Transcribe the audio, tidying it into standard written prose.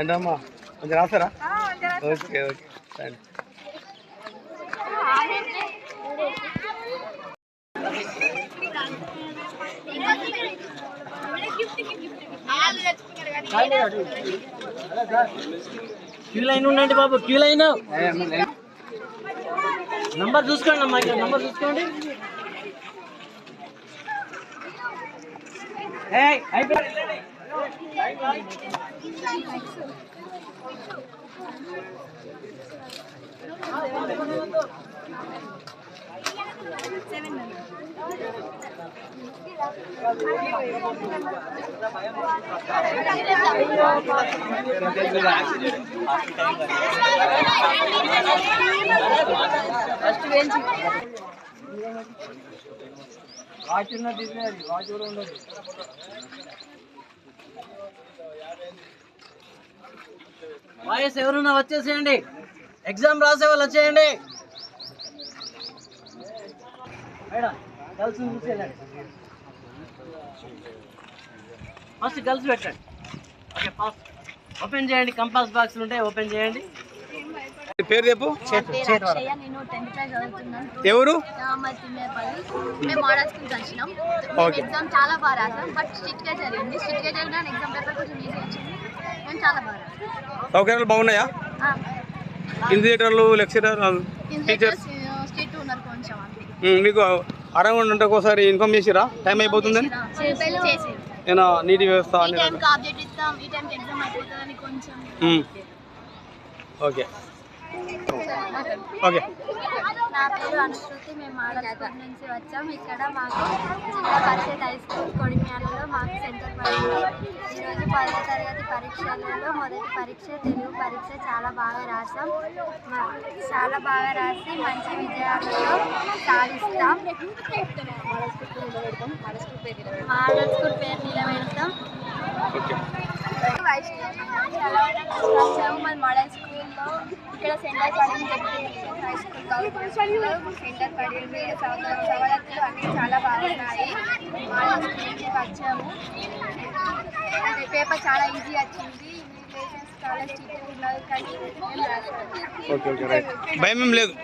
ఏంటమ్మా కొంచెం రాస్తారా? Okay okay thank queue line ఉండండి బాబు, క్యూ లైన్ నంబర్ చూసుకోండి అమ్మా, ఇక్కడ నంబర్ చూసుకోండి. వాచ్ ఉన్నది, వాచ్ కూడా ఉండదు. వాయిస్ ఎవరున్నా వచ్చేసేయండి, ఎగ్జామ్ రాసే వాళ్ళు వచ్చేయండి. గర్ల్స్ చూసేయాలండి, ఫస్ట్ గర్ల్స్ పెట్టండి. ఓకే ఫాస్ట్ ఓపెన్ చేయండి, కంపాస్ బాక్స్ ఉంటాయి ఓపెన్ చేయండి. పేరు చెప్పు. నేను 10th క్లాస్ చదువుతున్నాను. ఎవరు? మేము మోడల్ స్కూల్కి వచ్చినాం. ఎగ్జామ్ చాలా బాగా రాసాం, బట్ స్ట్రిక్ట్గా జరిగింది. స్ట్రిక్ట్గా జరిగిన ఎగ్జామ్ పేపర్ కొంచెం ఈజీ వచ్చింది. మేము చాలా బాగా రాసాం. సౌకర్యాలు బాగున్నాయా? ఇన్విజిలేటర్లు, లెక్చరర్, టీచర్స్ స్ట్రిక్ట్ ఉన్నారు కొంచెం అంతే. మీకు అరౌండ్ అంటే ఒకసారి ఇన్ఫార్మ్ చేసిరా టైం అయిపోతుందని? ఏనా నీటి వ్యవస్థ ఓకే ఓకే. నా పేరు అనుశ్రుతి. మేము మోడల్ స్కూల్ నుంచి వచ్చాం. ఇక్కడ మాకు జిల్లా పరిషత్ హై స్కూల్ కొడిమ్యాలలో మాకు సెంటర్ పడింది. ఈరోజు 10వ తరగతి పరీక్షలలో మొదటి పరీక్ష తెలుగు పరీక్ష చాలా బాగా రాసాం. చాలా బాగా రాసి మంచి విజయాలతో సాధిస్తాం. మోడల్ స్కూల్ పేరు నిలబెడతాం. వచ్చాము మన మోడల్ స్కూల్లో. ఇక్కడ సెంటర్ పడింది, హై స్కూల్ గవర్నమెంట్ సెంటర్ పడింది. సవలతులు అన్నీ చాలా బాగున్నాయి. మోడల్ స్కూల్కి వచ్చాము. పేపర్ చాలా ఈజీ వచ్చింది. ఇన్విజిలేషన్స్ చాలా స్ట్రిక్ట్ ఉన్నారు, కానీ మేము రాసాము. భయం ఏం లేదు.